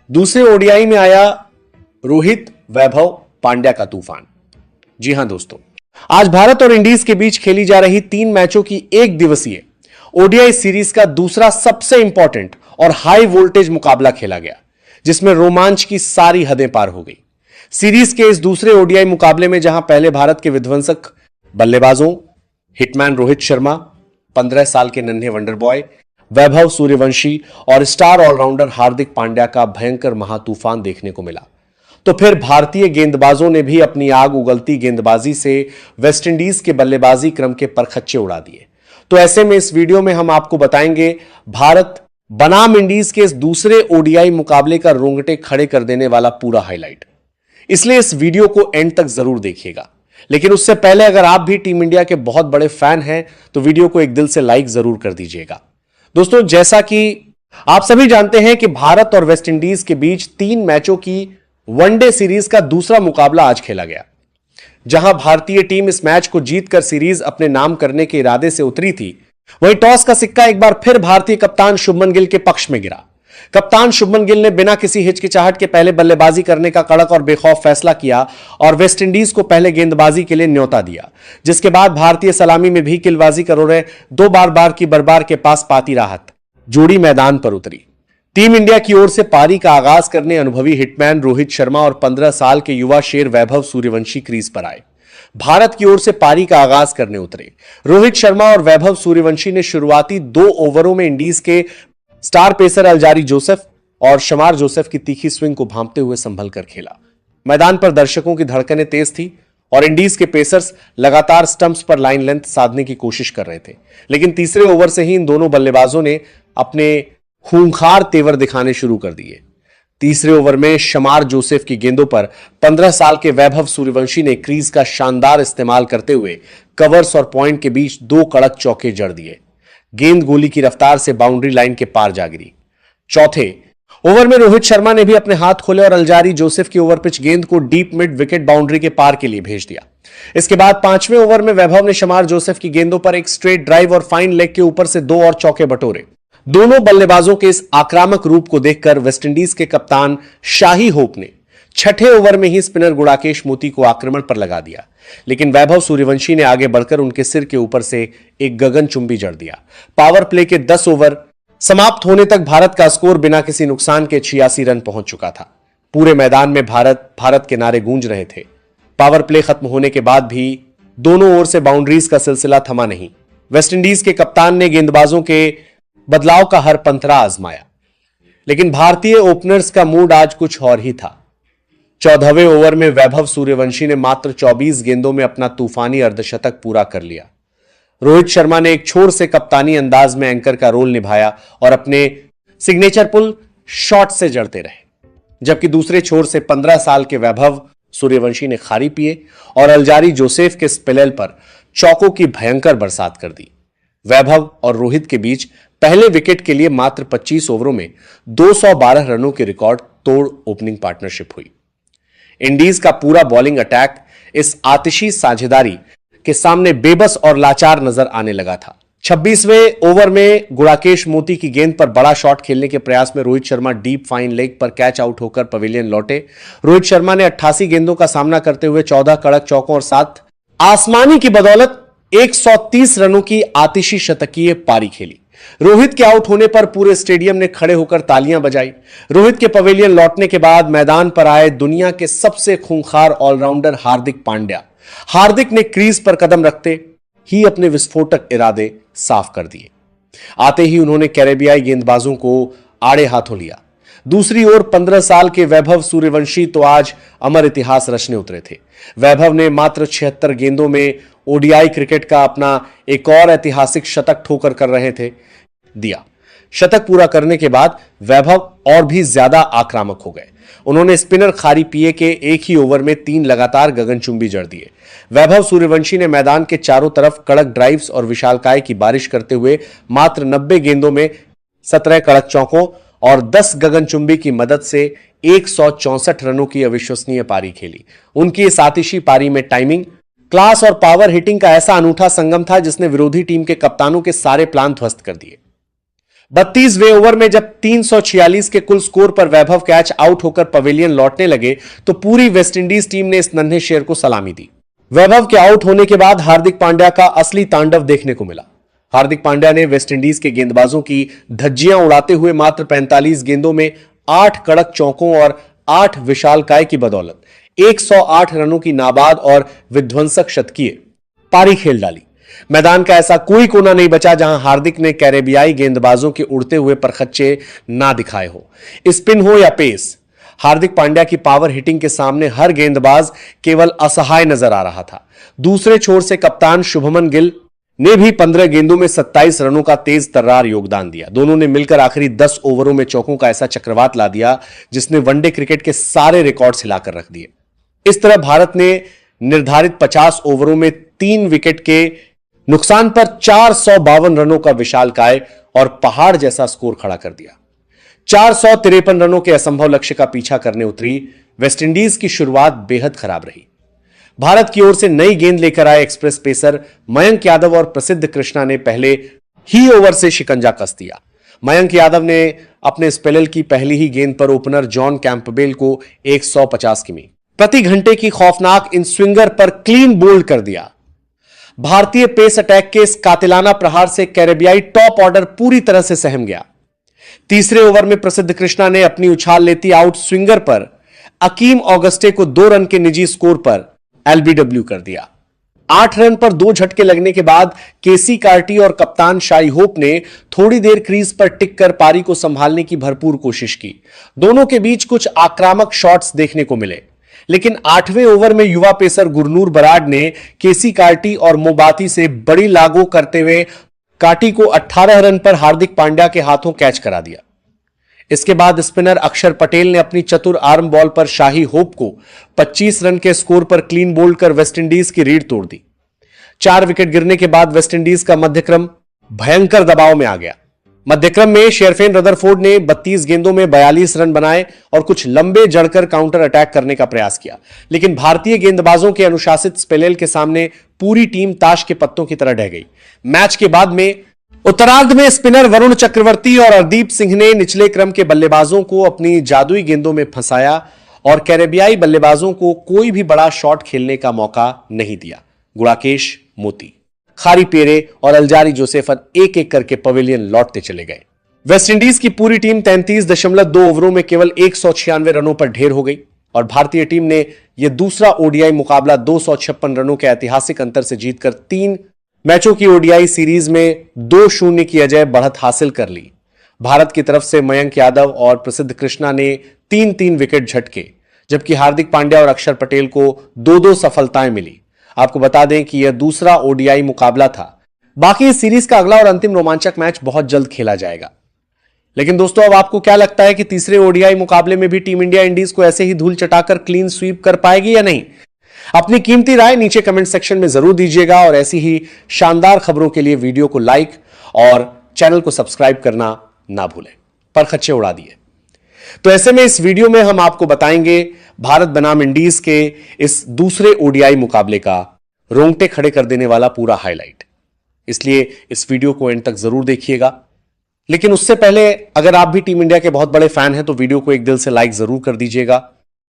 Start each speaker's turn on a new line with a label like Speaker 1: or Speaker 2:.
Speaker 1: दूसरे ओडीआई में आया रोहित वैभव पांड्या का तूफान। जी हां दोस्तों, आज भारत और इंडीज के बीच खेली जा रही 3 मैचों की एक दिवसीय ओडीआई सीरीज का दूसरा सबसे इंपॉर्टेंट और हाई वोल्टेज मुकाबला खेला गया, जिसमें रोमांच की सारी हदें पार हो गई। सीरीज के इस दूसरे ओडीआई मुकाबले में जहां पहले भारत के विध्वंसक बल्लेबाजों हिटमैन रोहित शर्मा, 15 साल के नन्हे वंडर बॉय वैभव सूर्यवंशी और स्टार ऑलराउंडर हार्दिक पांड्या का भयंकर महातूफान देखने को मिला, तो फिर भारतीय गेंदबाजों ने भी अपनी आग उगलती गेंदबाजी से वेस्टइंडीज के बल्लेबाजी क्रम के परखच्चे उड़ा दिए। तो ऐसे में इस वीडियो में हम आपको बताएंगे भारत बनाम इंडीज के इस दूसरे ओडीआई मुकाबले का रोंगटे खड़े कर देने वाला पूरा हाईलाइट। इसलिए इस वीडियो को एंड तक जरूर देखिएगा। लेकिन उससे पहले अगर आप भी टीम इंडिया के बहुत बड़े फैन हैं तो वीडियो को एक दिल से लाइक जरूर कर दीजिएगा। दोस्तों, जैसा कि आप सभी जानते हैं कि भारत और वेस्टइंडीज के बीच 3 मैचों की वनडे सीरीज का दूसरा मुकाबला आज खेला गया। जहां भारतीय टीम इस मैच को जीतकर सीरीज अपने नाम करने के इरादे से उतरी थी, वहीं टॉस का सिक्का एक बार फिर भारतीय कप्तान शुभमन गिल के पक्ष में गिरा। कप्तान शुभमन गिल ने बिना किसी हिचकिचाहट के पहले बल्लेबाजी करने का कड़क और बेखौफ फैसला किया और वेस्टइंडीज को पहले गेंदबाजी के लिए न्योता दिया, जिसके बाद भारतीय सलामी में भी किलबाजी कर रहे 2 बार की बरबार के पास पाती राहत जोड़ी मैदान पर उतरी। टीम इंडिया की ओर से पारी का आगाज करने अनुभवी हिटमैन रोहित शर्मा और 15 साल के युवा शेर वैभव सूर्यवंशी क्रीज पर आए। भारत की ओर से पारी का आगाज करने उतरे रोहित शर्मा और वैभव सूर्यवंशी ने शुरुआती 2 ओवरों में इंडीज के स्टार पेसर अलजारी जोसेफ और शमार जोसेफ की तीखी स्विंग को भांपते हुए संभल कर खेला। मैदान पर दर्शकों की धड़कनें तेज थी और इंडीज के पेसर्स लगातार स्टंप्स पर लाइन लेंथ साधने की कोशिश कर रहे थे, लेकिन तीसरे ओवर से ही इन दोनों बल्लेबाजों ने अपने खूंखार तेवर दिखाने शुरू कर दिए। तीसरे ओवर में शमार जोसेफ की गेंदों पर 15 साल के वैभव सूर्यवंशी ने क्रीज का शानदार इस्तेमाल करते हुए कवर्स और पॉइंट के बीच 2 कड़क चौके जड़ दिए। गेंद गोली की रफ्तार से बाउंड्री लाइन के पार जा गिरी। चौथे ओवर में रोहित शर्मा ने भी अपने हाथ खोले और अलजारी जोसेफ की ओवर पिच गेंद को डीप मिड विकेट बाउंड्री के पार के लिए भेज दिया। इसके बाद 5वें ओवर में वैभव ने शमार जोसेफ की गेंदों पर एक स्ट्रेट ड्राइव और फाइन लेग के ऊपर से 2 और चौके बटोरे। दोनों बल्लेबाजों के इस आक्रामक रूप को देखकर वेस्टइंडीज के कप्तान शाही होप ने 6ठे ओवर में ही स्पिनर गुड़ाकेश मोती को आक्रमण पर लगा दिया, लेकिन वैभव सूर्यवंशी ने आगे बढ़कर उनके सिर के ऊपर से एक गगनचुंबी जड़ दिया। पावर प्ले के 10 ओवर समाप्त होने तक भारत का स्कोर बिना किसी नुकसान के 86 रन पहुंच चुका था। पूरे मैदान में भारत भारत के नारे गूंज रहे थे। पावर प्ले खत्म होने के बाद भी दोनों ओर से बाउंड्रीज का सिलसिला थमा नहीं। वेस्टइंडीज के कप्तान ने गेंदबाजों के बदलाव का हर पंथरा आजमाया, लेकिन भारतीय ओपनर्स का मूड आज कुछ और ही था। 14वें ओवर में वैभव सूर्यवंशी ने मात्र 24 गेंदों में अपना तूफानी अर्धशतक पूरा कर लिया। रोहित शर्मा ने एक छोर से कप्तानी अंदाज में एंकर का रोल निभाया और अपने सिग्नेचर पुल शॉट से जड़ते रहे, जबकि दूसरे छोर से 15 साल के वैभव सूर्यवंशी ने खारी पिए और अलजारी जोसेफ के स्पेल पर चौकों की भयंकर बरसात कर दी। वैभव और रोहित के बीच पहले विकेट के लिए मात्र 25 ओवरों में 212 रनों के रिकॉर्ड तोड़ ओपनिंग पार्टनरशिप हुई। इंडीज का पूरा बॉलिंग अटैक इस आतिशी साझेदारी के सामने बेबस और लाचार नजर आने लगा था। 26वें ओवर में गुड़ाकेश मोती की गेंद पर बड़ा शॉट खेलने के प्रयास में Rohit Sharma deep fine leg पर कैच आउट होकर पवेलियन लौटे। रोहित शर्मा ने 88 गेंदों का सामना करते हुए 14 कड़क चौकों और 7 आसमानी की बदौलत 130 रनों की आतिशी शतकीय पारी खेली। रोहित के आउट होने पर पूरे स्टेडियम ने खड़े होकर तालियां बजाई। रोहित के पवेलियन लौटने के बाद मैदान पर आए दुनिया के सबसे खूंखार ऑलराउंडर हार्दिक पांड्या। हार्दिक ने क्रीज पर कदम रखते ही अपने विस्फोटक इरादे साफ कर दिए। आते ही उन्होंने कैरेबियाई गेंदबाजों को आड़े हाथों लिया। दूसरी ओर 15 साल के वैभव सूर्यवंशी तो आज अमर इतिहास रचने उतरे थे। वैभव ने मात्र 76 गेंदों में ओडीआई क्रिकेट का अपना एक और ऐतिहासिक शतक ठोकर कर रहे थे दिया। शतक पूरा करने के बाद वैभव और भी ज्यादा आक्रामक हो गए। उन्होंने स्पिनर खारी पिए के एक ही ओवर में 3 लगातार गगनचुंबी जड़ दिए। वैभव सूर्यवंशी ने मैदान के चारों तरफ कड़क ड्राइव्स और विशालकाय की बारिश करते हुए मात्र 90 गेंदों में 17 कड़क चौकों और 10 गगनचुंबी की मदद से 164 रनों की अविश्वसनीय पारी खेली। उनकी इस आतिशी पारी में टाइमिंग, क्लास और पावर हिटिंग का ऐसा अनूठा संगम था जिसने विरोधी टीम के कप्तानों के सारे प्लान ध्वस्त कर दिए। 32वें ओवर में जब 346 के कुल स्कोर पर वैभव कैच आउट होकर पवेलियन लौटने लगे तो पूरी वेस्टइंडीज टीम ने इस नन्हे शेर को सलामी दी। वैभव के आउट होने के बाद हार्दिक पांड्या का असली तांडव देखने को मिला। हार्दिक पांड्या ने वेस्टइंडीज के गेंदबाजों की धज्जियां उड़ाते हुए मात्र 45 गेंदों में 8 कड़क चौकों और 8 विशालकाय की बदौलत 108 रनों की नाबाद और विध्वंसक शतकीय पारी खेल डाली। मैदान का ऐसा कोई कोना नहीं बचा जहां हार्दिक ने कैरेबियाई गेंदबाजों के उड़ते हुए परखच्चे ना दिखाए हो। स्पिन हो या पेस, हार्दिक पांड्या की पावर हिटिंग के सामने हर गेंदबाज केवल असहाय नजर आ रहा था। दूसरे छोर से कप्तान शुभमन गिल ने भी 15 गेंदों में 27 रनों का तेज तर्रार योगदान दिया। दोनों ने मिलकर आखिरी 10 ओवरों में चौकों का ऐसा चक्रवात ला दिया जिसने वनडे क्रिकेट के सारे रिकॉर्ड्स हिलाकर रख दिए। इस तरह भारत ने निर्धारित 50 ओवरों में 3 विकेट के नुकसान पर 452 रनों का विशालकाय और पहाड़ जैसा स्कोर खड़ा कर दिया। 453 रनों के असंभव लक्ष्य का पीछा करने उतरी वेस्टइंडीज की शुरुआत बेहद खराब रही। भारत की ओर से नई गेंद लेकर आए एक्सप्रेस पेसर मयंक यादव और प्रसिद्ध कृष्णा ने पहले ही ओवर से शिकंजा कस दिया। मयंक यादव ने अपने स्पेल की पहली ही गेंद पर ओपनर जॉन कैंपबेल को 150 किमी प्रति घंटे की खौफनाक इन स्विंगर पर क्लीन बोल्ड कर दिया। भारतीय पेस अटैक के इस कातिलाना प्रहार से कैरेबियाई टॉप ऑर्डर पूरी तरह से सहम गया। तीसरे ओवर में प्रसिद्ध कृष्णा ने अपनी उछाल लेती आउट स्विंगर पर अकीम ऑगस्टे को 2 रन के निजी स्कोर पर एलबीडब्ल्यू कर दिया। 8 रन पर 2 झटके लगने के बाद केसी कार्टी और कप्तान शाई होप ने थोड़ी देर क्रीज पर टिक कर पारी को संभालने की भरपूर कोशिश की। दोनों के बीच कुछ आक्रामक शॉट्स देखने को मिले, लेकिन 8वें ओवर में युवा पेसर गुरनूर बराड ने केसी कार्टी और मोबाती से बड़ी लागू करते हुए कार्टी को 18 रन पर हार्दिक पांड्या के हाथों कैच करा दिया। इसके बाद स्पिनर अक्षर पटेल ने अपनी चतुर आर्म बॉल पर शाही होप को 25 रन के स्कोर पर क्लीन बोल्ड कर वेस्टइंडीज की रीढ़ तोड़ दी। 4 विकेट गिरने के बाद वेस्टइंडीज का मध्यक्रम भयंकर दबाव में आ गया। मध्यक्रम में शेरफेन रदरफोर्ड ने 32 गेंदों में 42 रन बनाए और कुछ लंबे जड़कर काउंटर अटैक करने का प्रयास किया, लेकिन भारतीय गेंदबाजों के अनुशासित स्पेल के सामने पूरी टीम ताश के पत्तों की तरह ढह गई। मैच के बाद में उत्तरार्ध में स्पिनर वरुण चक्रवर्ती और हरदीप सिंह ने निचले क्रम के बल्लेबाजों को अपनी जादुई गेंदों में फंसाया और कैरेबियाई बल्लेबाजों को कोई भी बड़ा शॉट खेलने का मौका नहीं दिया। गुड़ाकेश मोती, खारी पेरे और अल्जारी जोसेफन एक एक करके पवेलियन लौटते चले गए। वेस्टइंडीज की पूरी टीम 33.2 ओवरों में केवल 196 रनों पर ढेर हो गई और भारतीय टीम ने यह दूसरा ओडीआई मुकाबला 256 रनों के ऐतिहासिक अंतर से जीतकर 3 मैचों की ओडीआई सीरीज में 2-0 की अजय बढ़त हासिल कर ली। भारत की तरफ से मयंक यादव और प्रसिद्ध कृष्णा ने 3-3 विकेट झटके, जबकि हार्दिक पांड्या और अक्षर पटेल को 2-2 सफलताएं मिली। आपको बता दें कि यह दूसरा ओडीआई मुकाबला था। बाकी इस सीरीज का अगला और अंतिम रोमांचक मैच बहुत जल्द खेला जाएगा। लेकिन दोस्तों, अब आपको क्या लगता है कि तीसरे ओडीआई मुकाबले में भी टीम इंडिया इंडीज को ऐसे ही धूल चटाकर क्लीन स्वीप कर पाएगी या नहीं? अपनी कीमती राय नीचे कमेंट सेक्शन में जरूर दीजिएगा और ऐसी ही शानदार खबरों के लिए वीडियो को लाइक और चैनल को सब्सक्राइब करना ना भूलें। पर खच्चे उड़ा दिए। तो ऐसे में इस वीडियो में हम आपको बताएंगे भारत बनाम इंडीज के इस दूसरे ओडीआई मुकाबले का रोंगटे खड़े कर देने वाला पूरा हाईलाइट। इसलिए इस वीडियो को एंड तक जरूर देखिएगा। लेकिन उससे पहले अगर आप भी टीम इंडिया के बहुत बड़े फैन हैं तो वीडियो को एक दिल से लाइक जरूर कर दीजिएगा